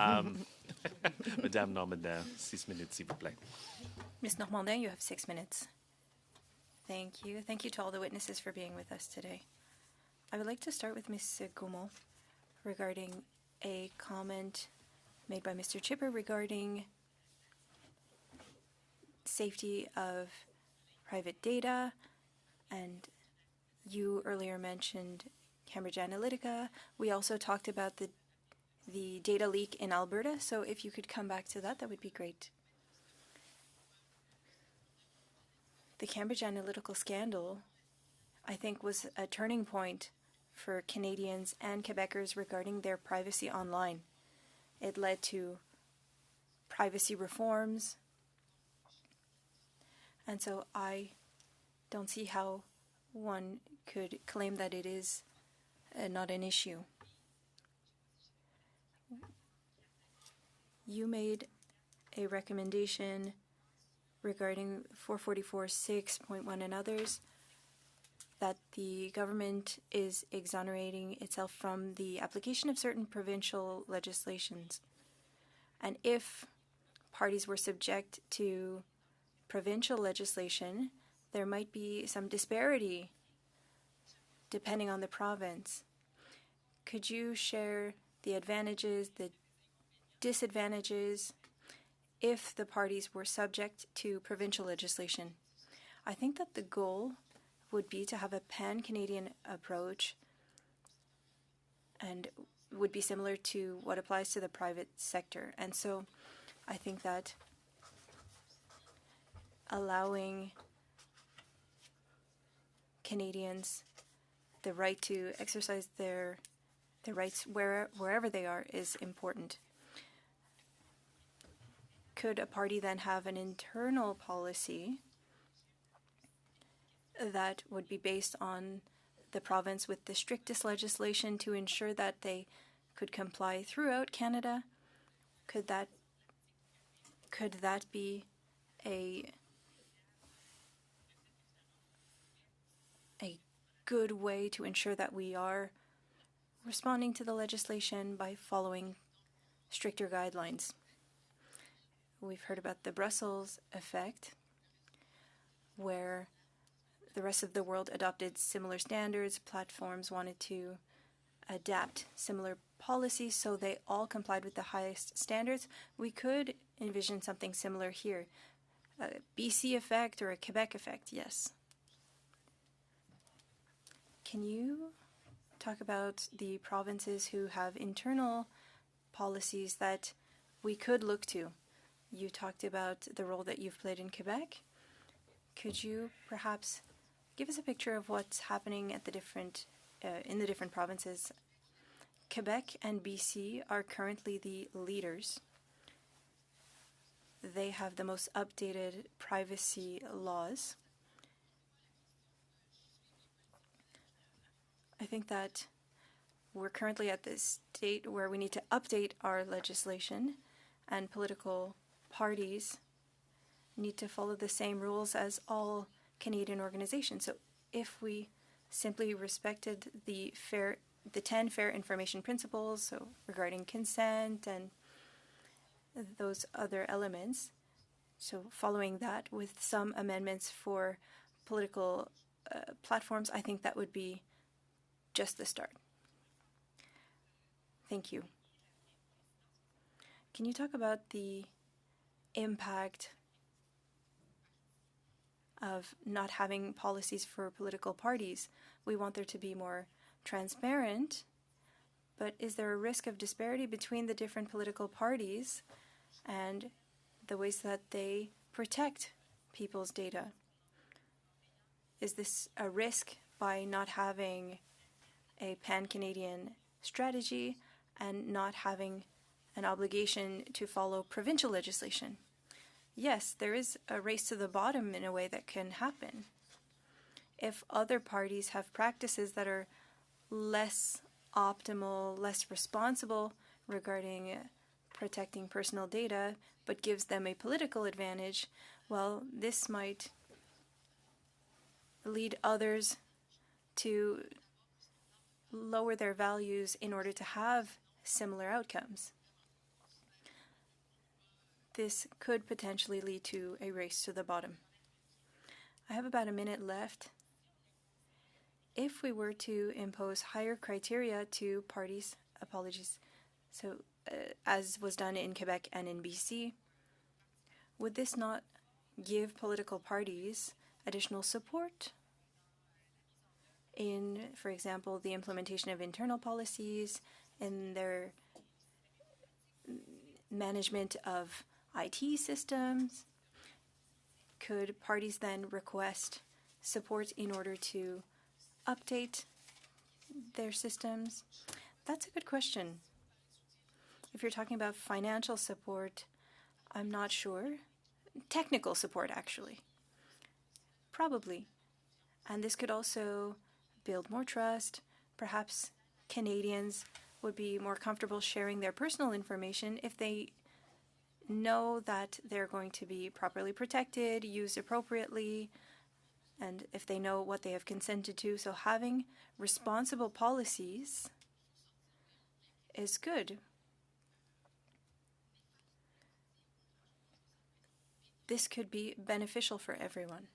Madame Normandin, 6 minutes, s'il vous plaît. Ms. Normandin, you have 6 minutes. Thank you. Thank you to all the witnesses for being with us today. I would like to start with Ms. Gaumond regarding a comment made by Mr. Chipper regarding safety of private data, and you earlier mentioned Cambridge Analytica. We also talked about the data leak in Alberta, so if you could come back to that, that would be great. The Cambridge Analytica scandal, I think, was a turning point for Canadians and Quebecers regarding their privacy online. It led to privacy reforms, and so I don't see how one could claim that it is not an issue. You made a recommendation regarding 444.6.1 and others that the government is exonerating itself from the application of certain provincial legislations. And if parties were subject to provincial legislation, there might be some disparity depending on the province. Could you share the advantages, the disadvantages, if the parties were subject to provincial legislation? I think that the goal would be to have a pan-Canadian approach and would be similar to what applies to the private sector. And so I think that allowing Canadians the right to exercise their rights wherever they are is important. Could a party then have an internal policy that would be based on the province with the strictest legislation to ensure that they could comply throughout Canada? Could that be a good way to ensure that we are responding to the legislation by following stricter guidelines? We've heard about the Brussels effect, where the rest of the world adopted similar standards. Platforms wanted to adapt similar policies, so they all complied with the highest standards. We could envision something similar here. A BC effect or a Quebec effect, yes. Can you talk about the provinces who have internal policies that we could look to? You talked about the role that you've played in Quebec. Could you perhaps give us a picture of what's happening at the different in the different provinces? Quebec and BC are currently the leaders. They have the most updated privacy laws. I think that we're currently at this state where we need to update our legislation, and political parties need to follow the same rules as all Canadian organizations. So if we simply respected the 10 fair information principles, so regarding consent and those other elements, so following that with some amendments for political platforms, I think that would be just the start. Thank you. Can you talk about the impact of not having policies for political parties? We want there to be more transparent, but is there a risk of disparity between the different political parties and the ways that they protect people's data? Is this a risk by not having a pan-Canadian strategy and not having an obligation to follow provincial legislation? Yes, there is a race to the bottom in a way that can happen. If other parties have practices that are less optimal, less responsible regarding protecting personal data, but gives them a political advantage, well, this might lead others to lower their values in order to have similar outcomes. this could potentially lead to a race to the bottom. I have about a minute left. If we were to impose higher criteria to parties, as was done in Quebec and in BC, would this not give political parties additional support in, for example, the implementation of internal policies and their management of IT systems? Could parties then request support in order to update their systems? That's a good question. If you're talking about financial support, I'm not sure. Technical support, actually. Probably. And this could also build more trust. Perhaps Canadians would be more comfortable sharing their personal information if they know that they're going to be properly protected, used appropriately, and if they know what they have consented to. So having responsible policies is good. This could be beneficial for everyone.